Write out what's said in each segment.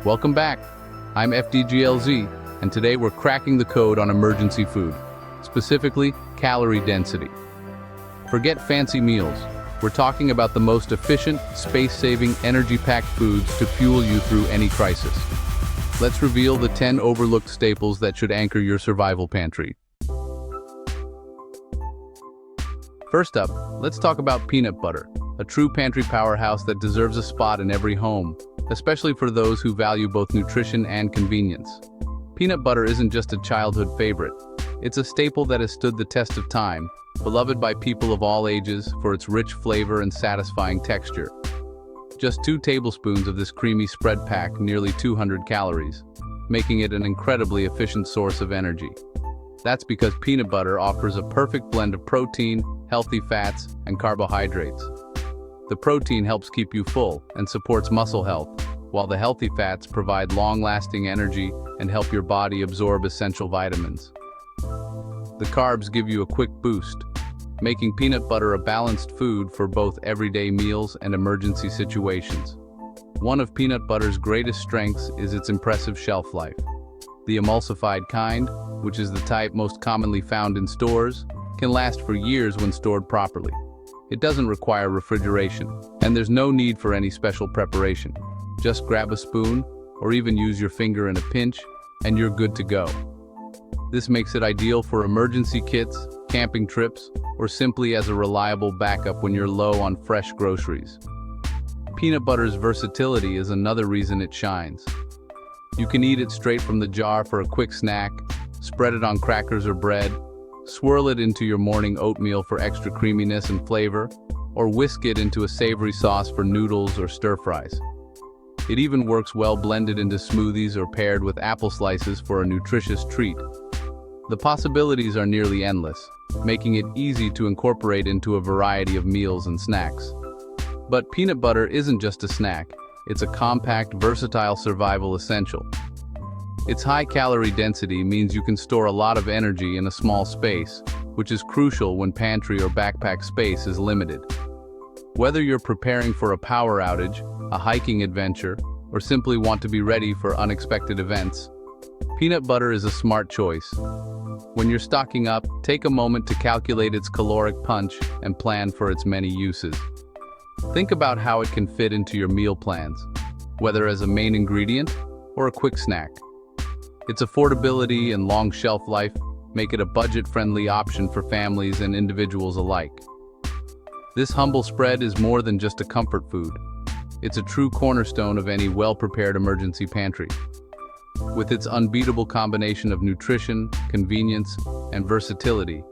Welcome back. I'm FDGLZ, and today we're cracking the code on emergency food, specifically calorie density. Forget fancy meals. We're talking about the most efficient, space-saving, energy-packed foods to fuel you through any crisis. Let's reveal the 10 overlooked staples that should anchor your survival pantry. First up, let's talk about peanut butter, a true pantry powerhouse that deserves a spot in every home, especially for those who value both nutrition and convenience. Peanut butter isn't just a childhood favorite. It's a staple that has stood the test of time, beloved by people of all ages for its rich flavor and satisfying texture. Just 2 tablespoons of this creamy spread pack nearly 200 calories, making it an incredibly efficient source of energy. That's because peanut butter offers a perfect blend of protein, healthy fats, and carbohydrates. The protein helps keep you full and supports muscle health, while the healthy fats provide long-lasting energy and help your body absorb essential vitamins. The carbs give you a quick boost, making peanut butter a balanced food for both everyday meals and emergency situations. One of peanut butter's greatest strengths is its impressive shelf life. The emulsified kind, which is the type most commonly found in stores, can last for years when stored properly. It doesn't require refrigeration, and there's no need for any special preparation. Just grab a spoon, or even use your finger in a pinch, and you're good to go. This makes it ideal for emergency kits, camping trips, or simply as a reliable backup when you're low on fresh groceries. Peanut butter's versatility is another reason it shines. You can eat it straight from the jar for a quick snack, spread it on crackers or bread, swirl it into your morning oatmeal for extra creaminess and flavor, or whisk it into a savory sauce for noodles or stir-fries. It even works well blended into smoothies or paired with apple slices for a nutritious treat. The possibilities are nearly endless, making it easy to incorporate into a variety of meals and snacks. But peanut butter isn't just a snack, it's a compact, versatile survival essential. Its high calorie density means you can store a lot of energy in a small space, which is crucial when pantry or backpack space is limited. Whether you're preparing for a power outage, a hiking adventure, or simply want to be ready for unexpected events, peanut butter is a smart choice. When you're stocking up, take a moment to calculate its caloric punch and plan for its many uses. Think about how it can fit into your meal plans, whether as a main ingredient or a quick snack. Its affordability and long shelf life make it a budget-friendly option for families and individuals alike. This humble spread is more than just a comfort food. It's a true cornerstone of any well-prepared emergency pantry. With its unbeatable combination of nutrition, convenience, and versatility,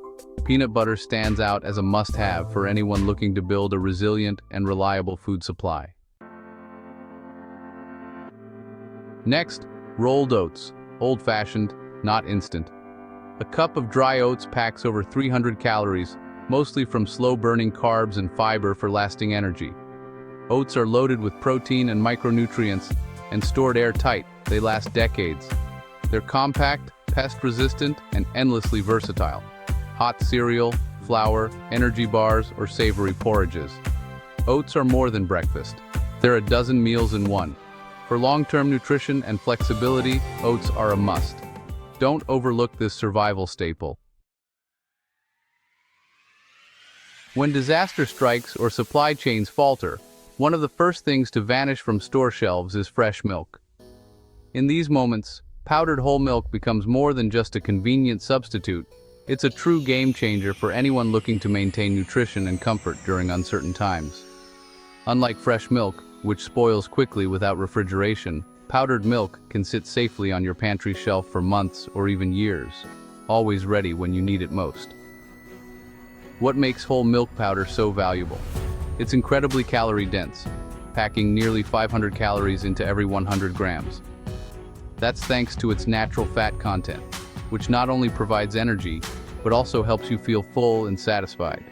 peanut butter stands out as a must-have for anyone looking to build a resilient and reliable food supply. Next, rolled oats. Old-fashioned, not instant. A cup of dry oats packs over 300 calories, mostly from slow-burning carbs and fiber for lasting energy. Oats are loaded with protein and micronutrients, and stored airtight. They last decades. They're compact, pest-resistant, and endlessly versatile. Hot cereal, flour, energy bars, or savory porridges. Oats are more than breakfast. They're a dozen meals in one. For long-term nutrition and flexibility, oats are a must. Don't overlook this survival staple. When disaster strikes or supply chains falter, one of the first things to vanish from store shelves is fresh milk. In these moments, powdered whole milk becomes more than just a convenient substitute. It's a true game changer for anyone looking to maintain nutrition and comfort during uncertain times. Unlike fresh milk, which spoils quickly without refrigeration, powdered milk can sit safely on your pantry shelf for months or even years, always ready when you need it most. What makes whole milk powder so valuable? It's incredibly calorie-dense, packing nearly 500 calories into every 100 grams. That's thanks to its natural fat content, which not only provides energy, but also helps you feel full and satisfied.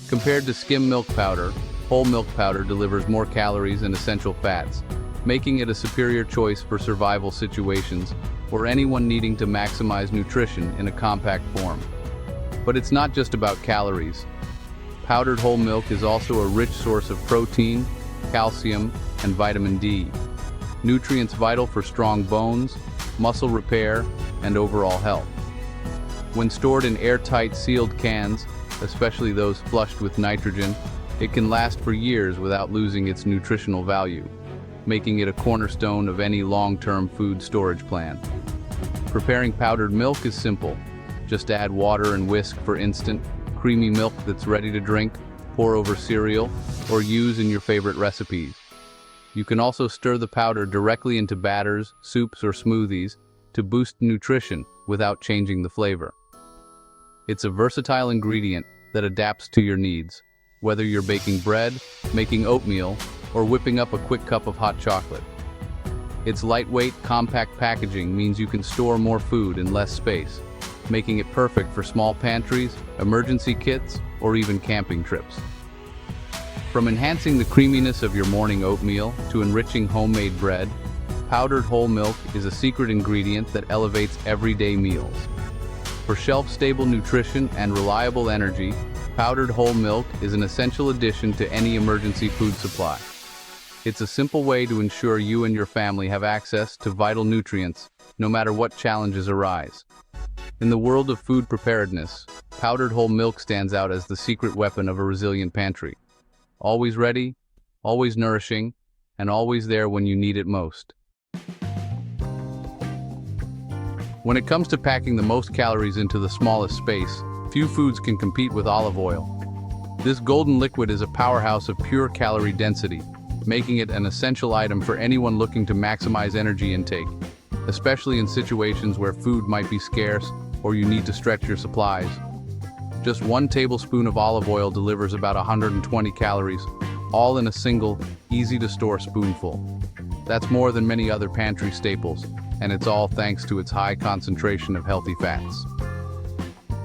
Compared to skim milk powder, whole milk powder delivers more calories and essential fats, making it a superior choice for survival situations or anyone needing to maximize nutrition in a compact form. But it's not just about calories. Powdered whole milk is also a rich source of protein, calcium, and vitamin D. nutrients vital for strong bones, muscle repair, and overall health. When stored in airtight sealed cans, especially those flushed with nitrogen, it can last for years without losing its nutritional value, making it a cornerstone of any long-term food storage plan. Preparing powdered milk is simple. Just add water and whisk for instant, creamy milk that's ready to drink, pour over cereal, or use in your favorite recipes. You can also stir the powder directly into batters, soups, or smoothies to boost nutrition without changing the flavor. It's a versatile ingredient that adapts to your needs, whether you're baking bread, making oatmeal, or whipping up a quick cup of hot chocolate. Its lightweight, compact packaging means you can store more food in less space, making it perfect for small pantries, emergency kits, or even camping trips. From enhancing the creaminess of your morning oatmeal to enriching homemade bread, powdered whole milk is a secret ingredient that elevates everyday meals. For shelf-stable nutrition and reliable energy, powdered whole milk is an essential addition to any emergency food supply. It's a simple way to ensure you and your family have access to vital nutrients, no matter what challenges arise. In the world of food preparedness, powdered whole milk stands out as the secret weapon of a resilient pantry. Always ready, always nourishing, and always there when you need it most. When it comes to packing the most calories into the smallest space, few foods can compete with olive oil. This golden liquid is a powerhouse of pure calorie density, making it an essential item for anyone looking to maximize energy intake, especially in situations where food might be scarce or you need to stretch your supplies. Just 1 tablespoon of olive oil delivers about 120 calories, all in a single, easy-to-store spoonful. That's more than many other pantry staples, and it's all thanks to its high concentration of healthy fats.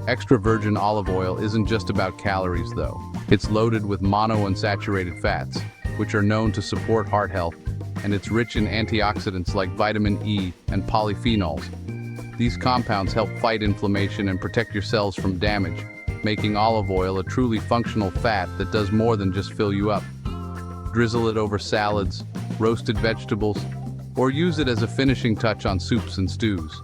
Extra virgin olive oil isn't just about calories, though. It's loaded with monounsaturated fats, which are known to support heart health, and it's rich in antioxidants like vitamin E and polyphenols. These compounds help fight inflammation and protect your cells from damage, making olive oil a truly functional fat that does more than just fill you up. Drizzle it over salads, roasted vegetables, or use it as a finishing touch on soups and stews.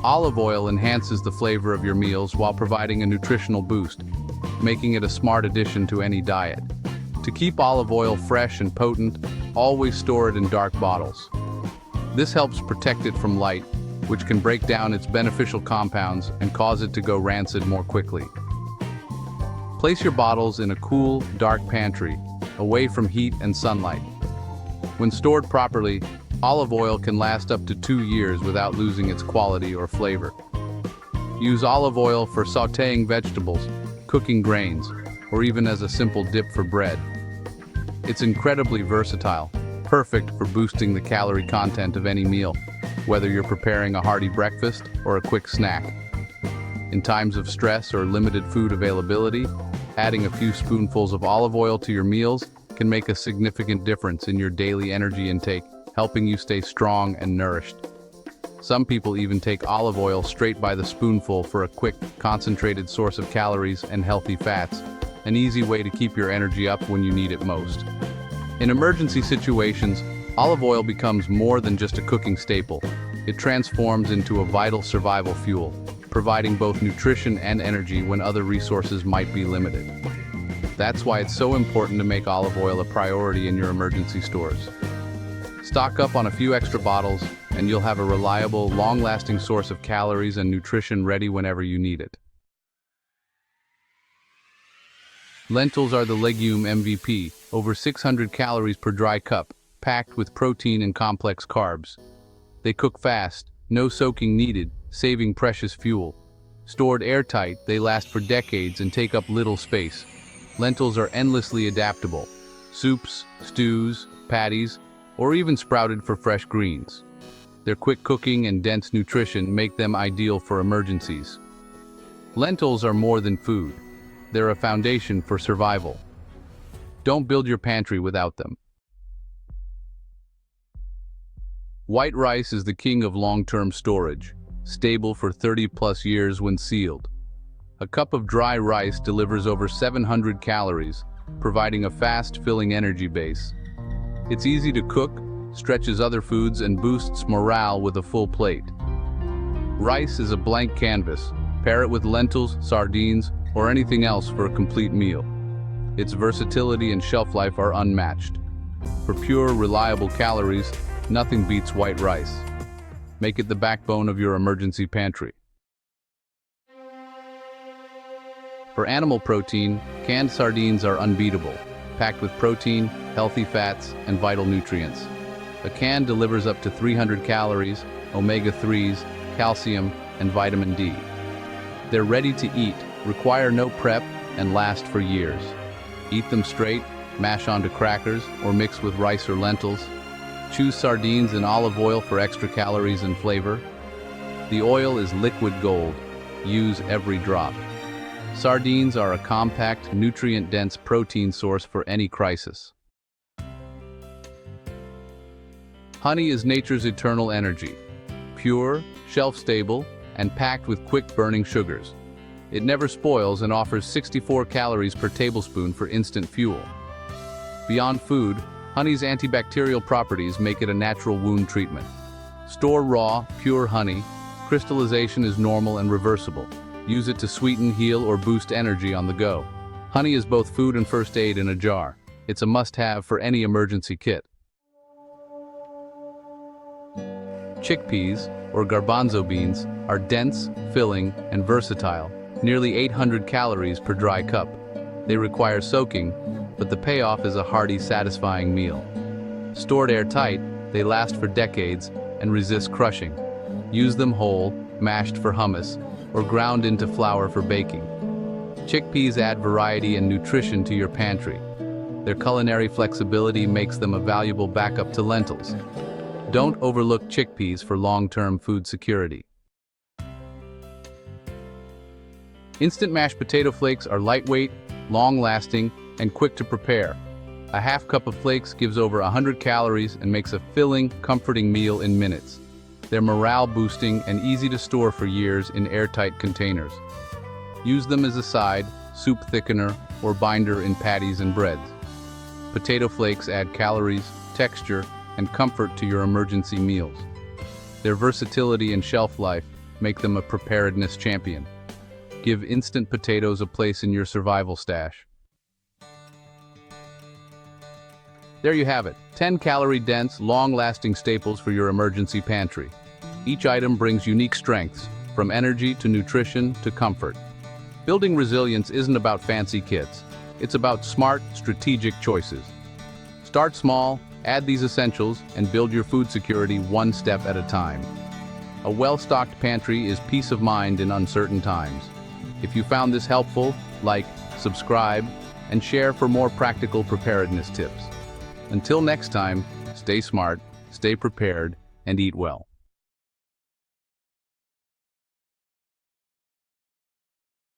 Olive oil enhances the flavor of your meals while providing a nutritional boost, making it a smart addition to any diet. To keep olive oil fresh and potent, always store it in dark bottles. This helps protect it from light, which can break down its beneficial compounds and cause it to go rancid more quickly. Place your bottles in a cool, dark pantry, away from heat and sunlight. When stored properly, olive oil can last up to 2 years without losing its quality or flavor. Use olive oil for sautéing vegetables, cooking grains, or even as a simple dip for bread. It's incredibly versatile, perfect for boosting the calorie content of any meal, whether you're preparing a hearty breakfast or a quick snack. In times of stress or limited food availability, adding a few spoonfuls of olive oil to your meals can make a significant difference in your daily energy intake, helping you stay strong and nourished. Some people even take olive oil straight by the spoonful for a quick, concentrated source of calories and healthy fats, an easy way to keep your energy up when you need it most. In emergency situations, olive oil becomes more than just a cooking staple. It transforms into a vital survival fuel, providing both nutrition and energy when other resources might be limited. That's why it's so important to make olive oil a priority in your emergency stores. Stock up on a few extra bottles, and you'll have a reliable, long-lasting source of calories and nutrition ready whenever you need it. Lentils are the legume MVP, over 600 calories per dry cup, packed with protein and complex carbs. They cook fast, no soaking needed, saving precious fuel. Stored airtight, they last for decades and take up little space. Lentils are endlessly adaptable. Soups, stews, patties, or even sprouted for fresh greens. Their quick cooking and dense nutrition make them ideal for emergencies. Lentils are more than food. They're a foundation for survival. Don't build your pantry without them. White rice is the king of long-term storage, stable for 30+ years when sealed. A cup of dry rice delivers over 700 calories, providing a fast, filling energy base. It's easy to cook, stretches other foods, and boosts morale with a full plate. Rice is a blank canvas. Pair it with lentils, sardines, or anything else for a complete meal. Its versatility and shelf life are unmatched. For pure, reliable calories, nothing beats white rice. Make it the backbone of your emergency pantry. For animal protein, canned sardines are unbeatable, packed with protein, healthy fats, and vital nutrients. A can delivers up to 300 calories, omega-3s, calcium, and vitamin D. They're ready to eat, require no prep, and last for years. Eat them straight, mash onto crackers, or mix with rice or lentils. Choose sardines in olive oil for extra calories and flavor. The oil is liquid gold. Use every drop. Sardines are a compact, nutrient-dense protein source for any crisis. Honey is nature's eternal energy. Pure, shelf-stable, and packed with quick-burning sugars. It never spoils and offers 64 calories per tablespoon for instant fuel. Beyond food, honey's antibacterial properties make it a natural wound treatment. Store raw, pure honey. Crystallization is normal and reversible. Use it to sweeten, heal, or boost energy on the go. Honey is both food and first aid in a jar. It's a must-have for any emergency kit. Chickpeas, or garbanzo beans, are dense, filling, and versatile. Nearly 800 calories per dry cup. They require soaking, but the payoff is a hearty, satisfying meal. Stored airtight, they last for decades and resist crushing. Use them whole, mashed for hummus, or ground into flour for baking. Chickpeas add variety and nutrition to your pantry. Their culinary flexibility makes them a valuable backup to lentils. Don't overlook chickpeas for long-term food security. Instant mashed potato flakes are lightweight, long-lasting, and quick to prepare. A half cup of flakes gives over 100 calories and makes a filling, comforting meal in minutes. They're morale-boosting and easy to store for years in airtight containers. Use them as a side, soup thickener, or binder in patties and breads. Potato flakes add calories, texture, and comfort to your emergency meals. Their versatility and shelf life make them a preparedness champion. Give instant potatoes a place in your survival stash. There you have it, 10 calorie-dense, long-lasting staples for your emergency pantry. Each item brings unique strengths, from energy to nutrition to comfort. Building resilience isn't about fancy kits. It's about smart, strategic choices. Start small, add these essentials, and build your food security one step at a time. A well-stocked pantry is peace of mind in uncertain times. If you found this helpful, like, subscribe, and share for more practical preparedness tips. Until next time, stay smart, stay prepared, and eat well.